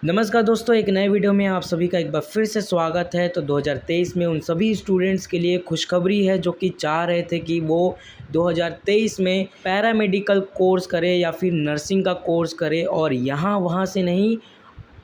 नमस्कार दोस्तों, एक नए वीडियो में आप सभी का एक बार फिर से स्वागत है। तो 2023 में उन सभी स्टूडेंट्स के लिए खुशखबरी है जो कि चाह रहे थे कि वो 2023 में पैरामेडिकल कोर्स करें या फिर नर्सिंग का कोर्स करें और यहाँ वहाँ से नहीं,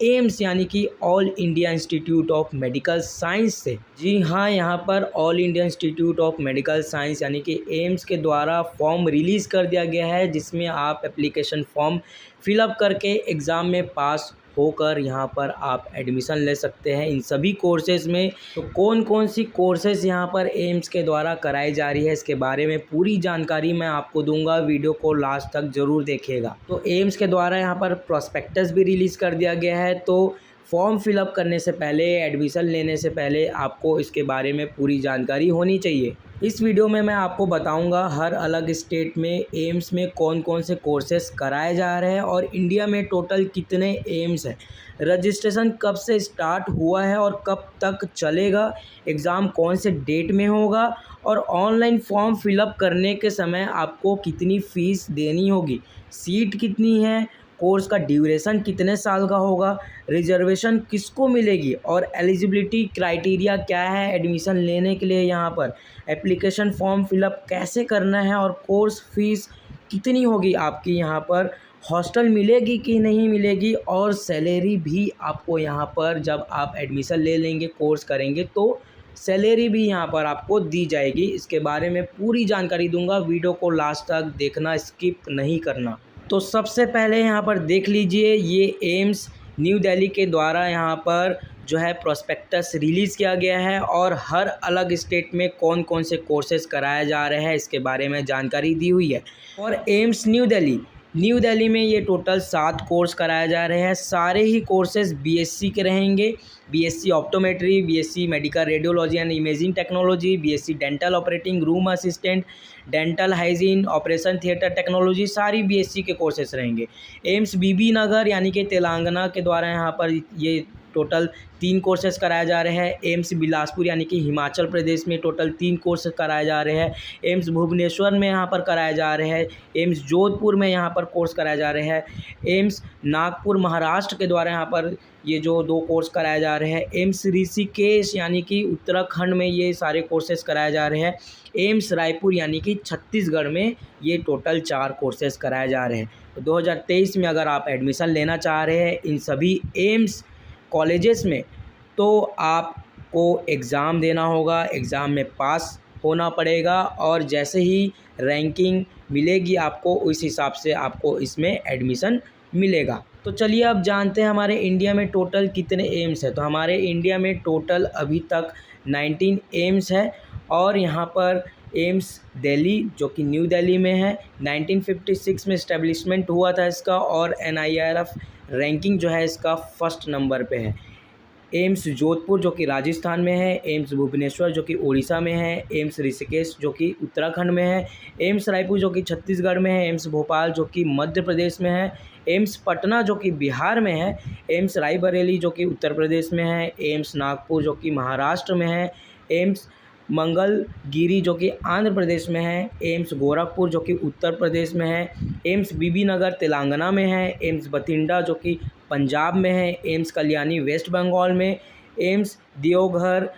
एम्स यानी कि all India institute of medical science से। जी हाँ, यहाँ पर all India institute of medical science यानी कि एम्स के द्वारा फॉर्म रिलीज़ कर दिया गया है, जिसमें आप एप्लीकेशन फॉर्म फिलअप करके एग्ज़ाम में पास होकर यहाँ पर आप एडमिशन ले सकते हैं इन सभी कोर्सेज़ में। तो कौन कौन सी कोर्सेज़ यहाँ पर एम्स के द्वारा कराई जा रही है, इसके बारे में पूरी जानकारी मैं आपको दूंगा। वीडियो को लास्ट तक ज़रूर देखिएगा। तो एम्स के द्वारा यहाँ पर प्रॉस्पेक्टस भी रिलीज़ कर दिया गया है। तो फॉर्म फिलअप करने से पहले, एडमिशन लेने से पहले आपको इसके बारे में पूरी जानकारी होनी चाहिए। इस वीडियो में मैं आपको बताऊंगा हर अलग स्टेट में एम्स में कौन कौन से कोर्सेस कराए जा रहे हैं और इंडिया में टोटल कितने एम्स हैं, रजिस्ट्रेशन कब से स्टार्ट हुआ है और कब तक चलेगा, एग्ज़ाम कौन से डेट में होगा और ऑनलाइन फॉर्म फिलअप करने के समय आपको कितनी फ़ीस देनी होगी, सीट कितनी है, कोर्स का ड्यूरेशन कितने साल का होगा, रिजर्वेशन किसको मिलेगी और एलिजिबिलिटी क्राइटेरिया क्या है एडमिशन लेने के लिए, यहाँ पर एप्लीकेशन फॉर्म फिलअप कैसे करना है और कोर्स फीस कितनी होगी आपकी, यहाँ पर हॉस्टल मिलेगी कि नहीं मिलेगी और सैलरी भी आपको यहाँ पर जब आप एडमिशन ले लेंगे, कोर्स करेंगे तो सैलरी भी यहाँ पर आपको दी जाएगी। इसके बारे में पूरी जानकारी दूंगा, वीडियो को लास्ट तक देखना, स्किप नहीं करना। तो सबसे पहले यहाँ पर देख लीजिए, ये एम्स न्यू दिल्ली के द्वारा यहाँ पर जो है प्रॉस्पेक्टस रिलीज़ किया गया है और हर अलग स्टेट में कौन कौन से कोर्सेज कराए जा रहे हैं इसके बारे में जानकारी दी हुई है। और एम्स न्यू दिल्ली में ये टोटल 7 कोर्स कराए जा रहे हैं। सारे ही कोर्सेज बीएससी के रहेंगे। BSc optometry, BSc medical radiology and imaging technology, BSc dental operating room assistant, dental hygiene, operation theatre technology, सारी बीएससी के कोर्सेस रहेंगे। एम्स बीबी नगर यानी कि तेलंगाना के द्वारा यहाँ पर ये टोटल 3 कोर्सेज कराए जा रहे हैं। एम्स बिलासपुर यानी कि हिमाचल प्रदेश में टोटल 3 कोर्स कराए जा रहे हैं। एम्स भुवनेश्वर में यहाँ पर कराए जा रहे हैं। एम्स जोधपुर में यहाँ पर कोर्स कराए जा रहे हैं। एम्स नागपुर महाराष्ट्र के द्वारा यहाँ पर ये जो 2 कोर्स कराए जा रहे हैं। एम्स ऋषिकेश यानी कि उत्तराखंड में ये सारे कोर्सेज कराए जा रहे हैं। एम्स रायपुर यानी कि छत्तीसगढ़ में ये टोटल 4 कोर्सेज कराए जा रहे हैं। तो 2023 में अगर आप एडमिशन लेना चाह रहे हैं इन सभी एम्स कॉलेजेस में, तो आपको एग्ज़ाम देना होगा, एग्ज़ाम में पास होना पड़ेगा और जैसे ही रैंकिंग मिलेगी आपको, उस हिसाब से आपको इसमें एडमिशन मिलेगा। तो चलिए अब जानते हैं हमारे इंडिया में टोटल कितने एम्स हैं। तो हमारे इंडिया में टोटल अभी तक 19 एम्स है और यहाँ पर एम्स दिल्ली जो कि न्यू दिल्ली में है, 1956 में इस्टेब्लिशमेंट हुआ था इसका और NIRF रैंकिंग जो है इसका फर्स्ट नंबर पे है। एम्स जोधपुर जो कि राजस्थान में है, एम्स भुवनेश्वर जो कि उड़ीसा में है, एम्स ऋषिकेश जो कि उत्तराखंड में है, एम्स रायपुर जो कि छत्तीसगढ़ में है, एम्स भोपाल जो कि मध्य प्रदेश में है, एम्स पटना जो कि बिहार में है, एम्स रायबरेली जो कि उत्तर प्रदेश में है, एम्स नागपुर जो कि महाराष्ट्र में है, एम्स मंगलगिरी जो कि आंध्र प्रदेश में है, एम्स गोरखपुर जो कि उत्तर प्रदेश में है, एम्स बीबी नगर तेलंगाना में है, एम्स बठिंडा जो कि पंजाब में है, एम्स कल्याणी वेस्ट बंगाल में, एम्स देवघर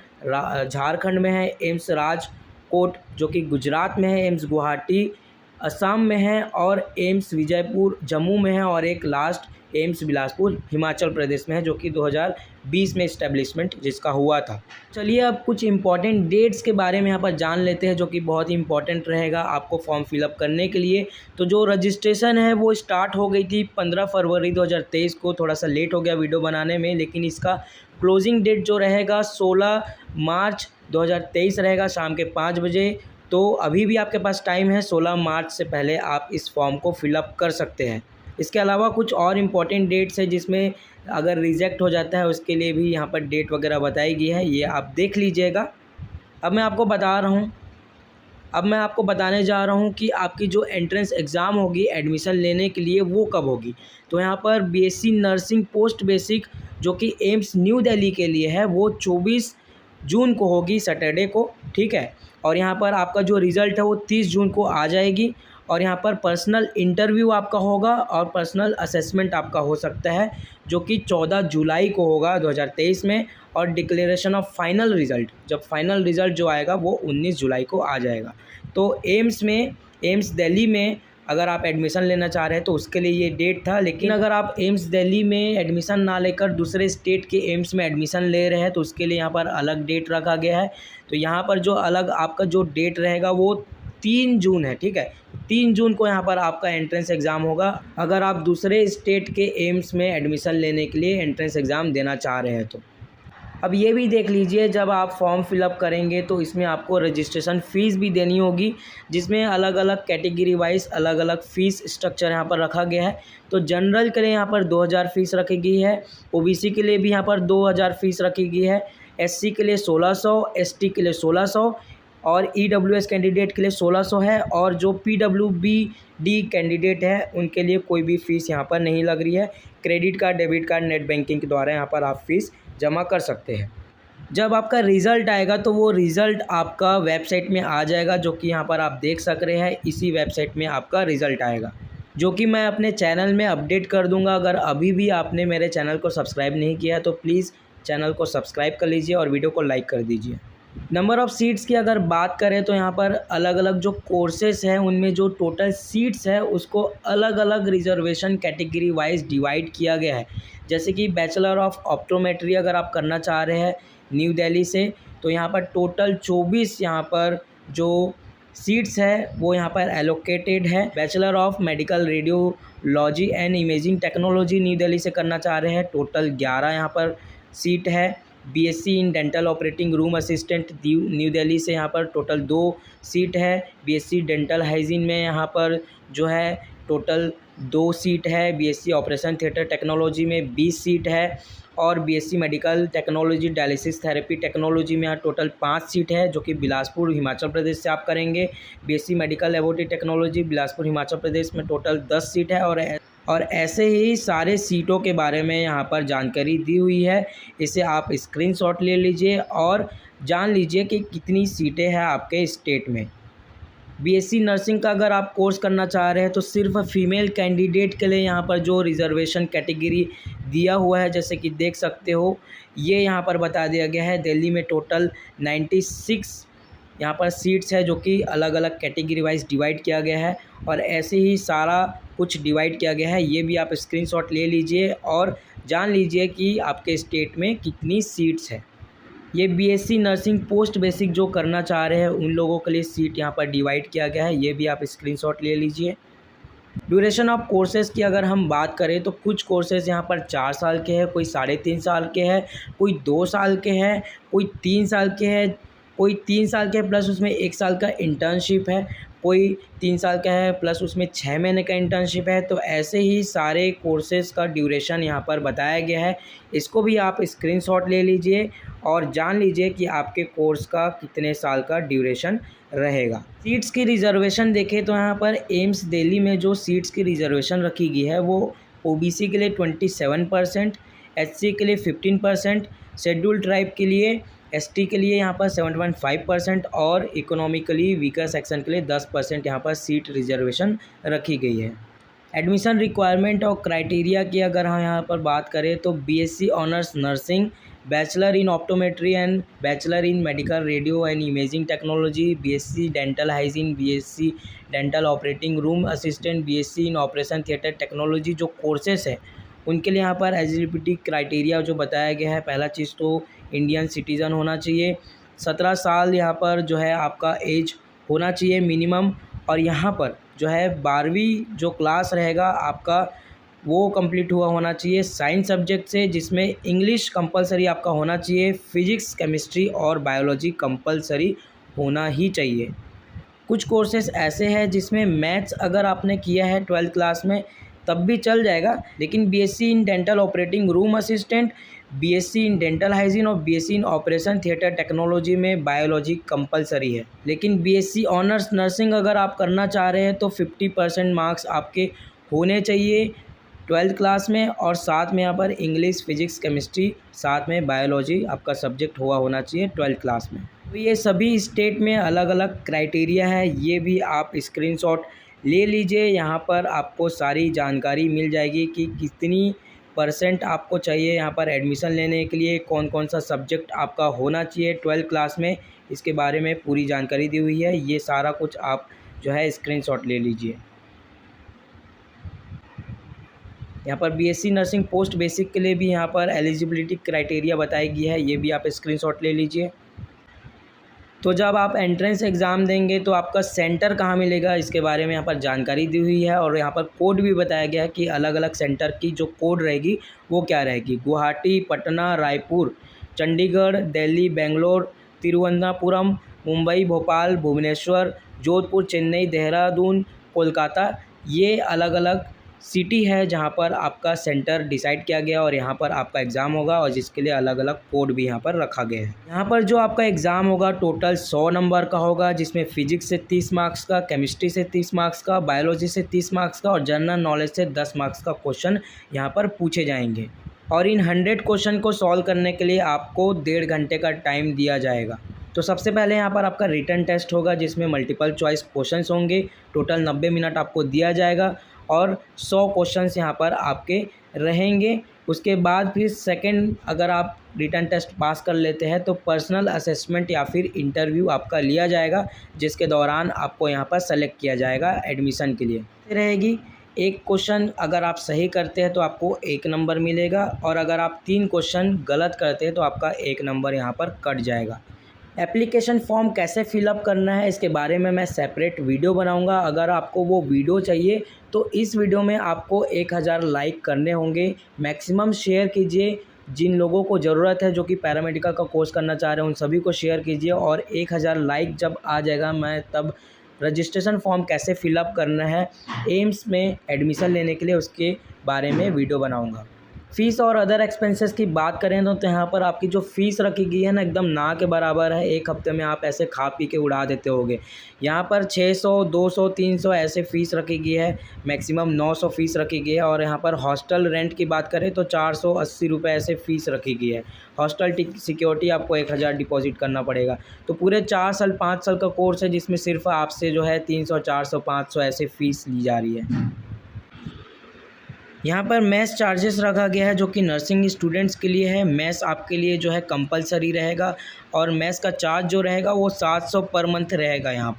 झारखंड में है, एम्स राजकोट जो कि गुजरात में है, एम्स गुवाहाटी असम में है और एम्स विजयपुर जम्मू में है और एक लास्ट एम्स बिलासपुर हिमाचल प्रदेश में है जो कि 2020 में इस्टेब्लिशमेंट जिसका हुआ था। चलिए अब कुछ इंपॉर्टेंट डेट्स के बारे में यहाँ पर जान लेते हैं जो कि बहुत ही इंपॉर्टेंट रहेगा आपको फॉर्म फिलअप करने के लिए। तो जो रजिस्ट्रेशन है वो स्टार्ट हो गई थी 15 फरवरी 2023 को, थोड़ा सा लेट हो गया वीडियो बनाने में, लेकिन इसका क्लोजिंग डेट जो रहेगा 16 मार्च 2023 रहेगा शाम के 5 बजे। तो अभी भी आपके पास टाइम है, 16 मार्च से पहले आप इस फॉर्म को फिलअप कर सकते हैं। इसके अलावा कुछ और इम्पॉर्टेंट डेट्स है जिसमें अगर रिजेक्ट हो जाता है उसके लिए भी यहाँ पर डेट वगैरह बताई गई है, ये आप देख लीजिएगा। अब मैं आपको बताने जा रहा हूँ कि आपकी जो एंट्रेंस एग्ज़ाम होगी एडमिशन लेने के लिए वो कब होगी। तो यहाँ पर बीएससी नर्सिंग पोस्ट बेसिक जो कि एम्स न्यू दिल्ली के लिए है वो 24 जून को होगी, सैटरडे को, ठीक है। और यहाँ पर आपका जो रिज़ल्ट है वो 30 जून को आ जाएगी और यहाँ पर पर्सनल इंटरव्यू आपका होगा और पर्सनल असेसमेंट आपका हो सकता है, जो कि 14 जुलाई को होगा 2023 में। और डिक्लेरेशन ऑफ फाइनल रिज़ल्ट, जब फाइनल रिज़ल्ट जो आएगा वो 19 जुलाई को आ जाएगा। तो एम्स दिल्ली में अगर आप एडमिशन लेना चाह रहे हैं तो उसके लिए ये डेट था। लेकिन अगर आप एम्स दिल्ली में एडमिशन ना लेकर दूसरे स्टेट के एम्स में एडमिशन ले रहे हैं तो उसके लिए यहाँ पर अलग डेट रखा गया है। तो यहाँ पर जो अलग आपका जो डेट रहेगा वो 3 जून है, ठीक है। 3 जून को यहाँ पर आपका एंट्रेंस एग्ज़ाम होगा, अगर आप दूसरे स्टेट के एम्स में एडमिशन लेने के लिए एंट्रेंस एग्ज़ाम देना चाह रहे हैं तो। अब ये भी देख लीजिए, जब आप फॉर्म फिलअप करेंगे तो इसमें आपको रजिस्ट्रेशन फ़ीस भी देनी होगी, जिसमें अलग अलग कैटेगरी वाइज अलग अलग फ़ीस स्ट्रक्चर यहाँ पर रखा गया है। तो जनरल के लिए यहाँ पर 2000 फ़ीस रखी गई है, ओबीसी के लिए भी यहाँ पर 2000 फ़ीस रखी गई है, एससी के लिए 1600, एसटी के लिए 1600 और ईडब्ल्यूएस कैंडिडेट के लिए 1600 है। और जो पीडब्ल्यूबीडी कैंडिडेट है उनके लिए कोई भी फ़ीस यहाँ पर नहीं लग रही है। Credit card, debit card, net banking के द्वारा यहाँ पर आप फ़ीस जमा कर सकते हैं। जब आपका रिज़ल्ट आएगा तो वो रिज़ल्ट आपका वेबसाइट में आ जाएगा, जो कि यहाँ पर आप देख सक रहे हैं। इसी वेबसाइट में आपका रिज़ल्ट आएगा, जो कि मैं अपने चैनल में अपडेट कर दूंगा। अगर अभी भी आपने मेरे चैनल को सब्सक्राइब नहीं किया है तो प्लीज़ चैनल को सब्सक्राइब कर लीजिए और वीडियो को लाइक कर दीजिए। नंबर ऑफ़ सीट्स की अगर बात करें तो यहाँ पर अलग अलग जो कोर्सेज़ हैं उनमें जो टोटल सीट्स है उसको अलग अलग रिजर्वेशन कैटेगरी वाइज डिवाइड किया गया है। जैसे कि बैचलर ऑफ ऑप्टोमेट्री अगर आप करना चाह रहे हैं न्यू दिल्ली से, तो यहाँ पर टोटल 24 यहाँ पर जो सीट्स है वो यहाँ पर एलोकेटेड है। Bachelor of medical radiology and imaging technology new Delhi से करना चाह रहे हैं, टोटल 11 यहाँ पर सीट है। BSc in dental operating room assistant new Delhi से यहाँ पर टोटल 2 सीट है। बीएससी डेंटल हाइजीन में यहाँ पर जो है टोटल 2 सीट है। बीएससी ऑपरेशन थिएटर टेक्नोलॉजी में 20 सीट है। और BSc medical technology dialysis therapy technology में यहाँ टोटल 5 सीट है, जो कि बिलासपुर हिमाचल प्रदेश से आप करेंगे। BSc medical laboratory technology Bilaspur Himachal Pradesh में टोटल 10 सीट है। और ऐसे ही सारे सीटों के बारे में यहाँ पर जानकारी दी हुई है, इसे आप स्क्रीनशॉट ले लीजिए और जान लीजिए कि कितनी सीटें हैं आपके स्टेट में। बीएससी नर्सिंग का अगर आप कोर्स करना चाह रहे हैं तो सिर्फ फीमेल कैंडिडेट के लिए यहाँ पर जो रिजर्वेशन कैटेगरी दिया हुआ है, जैसे कि देख सकते हो ये यहाँ पर बता दिया गया है। दिल्ली में टोटल 96 यहाँ पर सीट्स है, जो कि अलग अलग कैटेगरी वाइज डिवाइड किया गया है। और ऐसे ही सारा कुछ डिवाइड किया गया है, ये भी आप स्क्रीनशॉट ले लीजिए और जान लीजिए कि आपके स्टेट में कितनी सीट्स है। ये बीएससी नर्सिंग पोस्ट बेसिक जो करना चाह रहे हैं उन लोगों के लिए सीट यहाँ पर डिवाइड किया गया है, ये भी आप स्क्रीनशॉट ले लीजिए। ड्यूरेशन ऑफ कोर्सेज़ की अगर हम बात करें तो कुछ कोर्सेज़ यहाँ पर 4 साल के हैं, कोई 3.5 साल के हैं, कोई 2 साल के हैं, कोई 3 साल के हैं, कोई 3 साल के प्लस उसमें 1 साल का इंटर्नशिप है, कोई 3 साल का है प्लस उसमें 6 महीने का इंटर्नशिप है। तो ऐसे ही सारे कोर्सेज़ का ड्यूरेशन यहाँ पर बताया गया है, इसको भी आप स्क्रीनशॉट ले लीजिए और जान लीजिए कि आपके कोर्स का कितने साल का ड्यूरेशन रहेगा। सीट्स की रिज़र्वेशन देखें तो यहाँ पर एम्स दिल्ली में जो सीट्स की रिज़र्वेशन रखी गई है वो ओबीसी के लिए 27%, एससी के लिए 15%, शेड्यूल्ड ट्राइब के लिए, एसटी के लिए यहाँ पर 7.5% और इकोनॉमिकली वीकर सेक्शन के लिए 10% यहाँ पर सीट रिजर्वेशन रखी गई है। एडमिशन रिक्वायरमेंट और क्राइटेरिया की अगर हम यहाँ पर बात करें तो BSc honours nursing, bachelor in optometry and bachelor in medical radio and imaging technology, BSc dental hygiene, BSc dental operating room assistant, BSc in operation theatre technology जो कोर्सेस है उनके लिए यहाँ पर एलिजिबिलिटी क्राइटेरिया जो बताया गया है, पहला चीज़ तो इंडियन सिटीज़न होना चाहिए, 17 साल यहाँ पर जो है आपका एज होना चाहिए मिनिमम। और यहाँ पर जो है 12वीं जो क्लास रहेगा आपका वो कंप्लीट हुआ होना चाहिए साइंस सब्जेक्ट से, जिसमें इंग्लिश कंपलसरी आपका होना चाहिए, फिजिक्स केमिस्ट्री और बायोलॉजी कंपलसरी होना ही चाहिए। कुछ कोर्सेज ऐसे हैं जिसमें मैथ्स अगर आपने किया है 12th क्लास में तब भी चल जाएगा, लेकिन BSc in dental operating room assistant, BSc in dental hygiene और BSc in operation theatre technology में बायोलॉजी कंपलसरी है। लेकिन बीएससी ऑनर्स नर्सिंग अगर आप करना चाह रहे हैं तो 50% मार्क्स आपके होने चाहिए 12th क्लास में, और साथ में यहाँ पर इंग्लिश, फिजिक्स, केमिस्ट्री, साथ में बायोलॉजी आपका सब्जेक्ट हुआ होना चाहिए 12th क्लास में। तो ये सभी स्टेट में अलग अलग क्राइटेरिया है, ये भी आप स्क्रीनशॉट ले लीजिए। यहाँ पर आपको सारी जानकारी मिल जाएगी कि कितनी % आपको चाहिए यहाँ पर एडमिशन लेने के लिए, कौन कौन सा सब्जेक्ट आपका होना चाहिए 12th क्लास में, इसके बारे में पूरी जानकारी दी हुई है। ये सारा कुछ आप जो है स्क्रीनशॉट ले लीजिए। यहाँ पर बीएससी नर्सिंग पोस्ट बेसिक के लिए भी यहाँ पर एलिजिबिलिटी क्राइटेरिया बताई गई है, ये भी आप स्क्रीनशॉट ले लीजिए। तो जब आप एंट्रेंस एग्ज़ाम देंगे तो आपका सेंटर कहाँ मिलेगा, इसके बारे में यहाँ पर जानकारी दी हुई है और यहाँ पर कोड भी बताया गया है कि अलग अलग सेंटर की जो कोड रहेगी वो क्या रहेगी। गुवाहाटी, पटना, रायपुर, चंडीगढ़, दिल्ली, बेंगलोर, तिरुवनंतपुरम, मुंबई, भोपाल, भुवनेश्वर, जोधपुर, चेन्नई, देहरादून, कोलकाता, ये अलग अलग सिटी है जहाँ पर आपका सेंटर डिसाइड किया गया और यहाँ पर आपका एग्ज़ाम होगा और जिसके लिए अलग अलग कोड भी यहाँ पर रखा गया है। यहाँ पर जो आपका एग्ज़ाम होगा टोटल 100 नंबर का होगा, जिसमें फिजिक्स से 30 मार्क्स का, केमिस्ट्री से 30 मार्क्स का, बायोलॉजी से 30 मार्क्स का और जनरल नॉलेज से 10 मार्क्स का क्वेश्चन यहाँ पर पूछे जाएंगे। और इन 100 क्वेश्चन को सॉल्व करने के लिए आपको 1.5 घंटे का टाइम दिया जाएगा। तो सबसे पहले यहाँ पर आपका रिटन टेस्ट होगा जिसमें मल्टीपल चॉइस क्वेश्चंस होंगे। टोटल 90 मिनट आपको दिया जाएगा और 100 क्वेश्चंस यहाँ पर आपके रहेंगे। उसके बाद फिर सेकंड, अगर आप रिटन टेस्ट पास कर लेते हैं तो पर्सनल असेसमेंट या फिर इंटरव्यू आपका लिया जाएगा, जिसके दौरान आपको यहाँ पर सेलेक्ट किया जाएगा एडमिशन के लिए। रहेगी एक क्वेश्चन अगर आप सही करते हैं तो आपको 1 नंबर मिलेगा और अगर आप 3 क्वेश्चन गलत करते हैं तो आपका 1 नंबर यहाँ पर कट जाएगा। एप्लीकेशन फॉर्म कैसे फिलअप करना है इसके बारे में मैं सेपरेट वीडियो बनाऊंगा। अगर आपको वो वीडियो चाहिए तो इस वीडियो में आपको 1000 लाइक करने होंगे। मैक्सिमम शेयर कीजिए, जिन लोगों को ज़रूरत है जो कि पैरामेडिकल का कोर्स करना चाह रहे हैं उन सभी को शेयर कीजिए। और 1000 लाइक जब आ जाएगा मैं तब रजिस्ट्रेशन फॉर्म कैसे फिलअप करना है एम्स में एडमिशन लेने के लिए उसके बारे में वीडियो बनाऊँगा। फ़ीस और अदर एक्सपेंसेस की बात करें तो यहाँ पर आपकी जो फ़ीस रखी गई है ना एकदम ना के बराबर है। एक हफ्ते में आप ऐसे खा पी के उड़ा देते होगे। यहाँ पर 600, 200, 300 ऐसे फ़ीस रखी गई है, मैक्सिमम 900 फ़ीस रखी गई है। और यहाँ पर हॉस्टल रेंट की बात करें तो 480 रुपये ऐसे फ़ीस रखी गई है। हॉस्टल सिक्योरिटी आपको 1000 डिपॉजिट करना पड़ेगा। तो पूरे 4 साल 5 साल का कोर्स है जिसमें सिर्फ आपसे जो है 300, 400, 500 ऐसे फ़ीस ली जा रही है। यहाँ पर मेस चार्जेस रखा गया है जो कि नर्सिंग स्टूडेंट्स के लिए है। मेस आपके लिए जो है कंपलसरी रहेगा और मेस का चार्ज जो रहेगा वो 700 पर मंथ रहेगा। यहाँ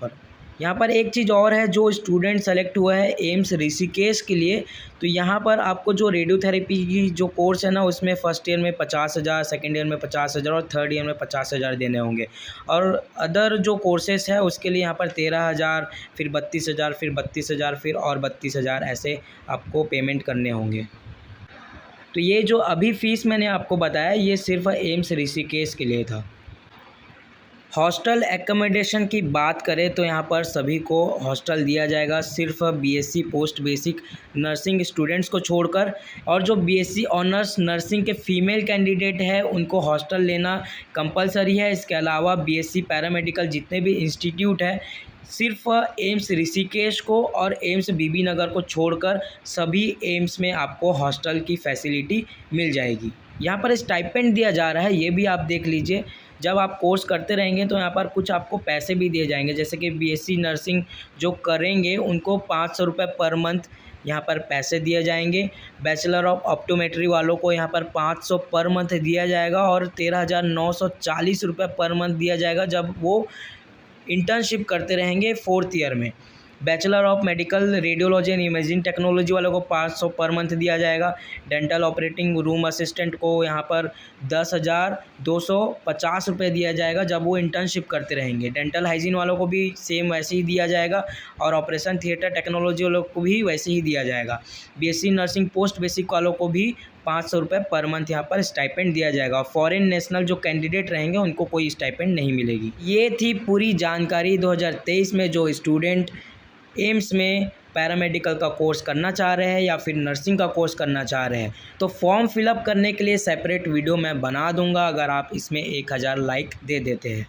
पर एक चीज़ और है, जो स्टूडेंट सेलेक्ट हुआ है एम्स ऋषिकेश के लिए, तो यहाँ पर आपको जो रेडियोथेरेपी की जो कोर्स है ना उसमें फ़र्स्ट ईयर में 50,000, सेकेंड ईयर में 50,000 और थर्ड ईयर में 50,000 देने होंगे। और अदर जो कोर्सेस है उसके लिए यहाँ पर 13,000, फिर 32,000, फिर 32,000, फिर और 32,000 ऐसे आपको पेमेंट करने होंगे। तो ये जो अभी फ़ीस मैंने आपको बताया ये सिर्फ एम्स ऋषिकेश के लिए था। हॉस्टल एकोमोडेशन की बात करें तो यहाँ पर सभी को हॉस्टल दिया जाएगा, सिर्फ BSc post basic nursing students को छोड़कर। और जो बीएससी ऑनर्स नर्सिंग के फीमेल कैंडिडेट है उनको हॉस्टल लेना कंपलसरी है। इसके अलावा बीएससी पैरामेडिकल जितने भी इंस्टीट्यूट है सिर्फ एम्स ऋषिकेश को और एम्स बीबी नगर को छोड़कर सभी एम्स में आपको हॉस्टल की फैसिलिटी मिल जाएगी। यहाँ पर स्टाइपेंड दिया जा रहा है, ये भी आप देख लीजिए। जब आप कोर्स करते रहेंगे तो यहाँ पर कुछ आपको पैसे भी दिए जाएंगे, जैसे कि बीएससी नर्सिंग जो करेंगे उनको 500 रुपये पर मंथ यहाँ पर पैसे दिए जाएंगे। बैचलर ऑफ ऑप्टोमेट्री वालों को यहाँ पर 500 पर मंथ दिया जाएगा और 13,940 रुपये पर मंथ दिया जाएगा जब वो इंटर्नशिप करते रहेंगे 4th ईयर में। Bachelor of medical radiology and imaging technology वालों को 500 पर मंथ दिया जाएगा। डेंटल ऑपरेटिंग रूम असिस्टेंट को यहाँ पर 10,250 रुपये दिया जाएगा जब वो इंटर्नशिप करते रहेंगे। डेंटल हाइजीन वालों को भी सेम वैसे ही दिया जाएगा और ऑपरेशन थिएटर टेक्नोलॉजी वालों को भी वैसे ही दिया जाएगा। बीएससी नर्सिंग पोस्ट बेसिक वालों को भी 500 रुपये पर मंथ यहाँ पर स्टाइपेंड दिया जाएगा। फॉरेन नेशनल जो कैंडिडेट रहेंगे उनको कोई स्टाइपेंड नहीं मिलेगी। ये थी पूरी जानकारी 2023 में जो स्टूडेंट एम्स में पैरामेडिकल का कोर्स करना चाह रहे हैं या फिर नर्सिंग का कोर्स करना चाह रहे हैं। तो फॉर्म फिलअप करने के लिए सेपरेट वीडियो मैं बना दूंगा अगर आप इसमें 1000 लाइक दे देते हैं।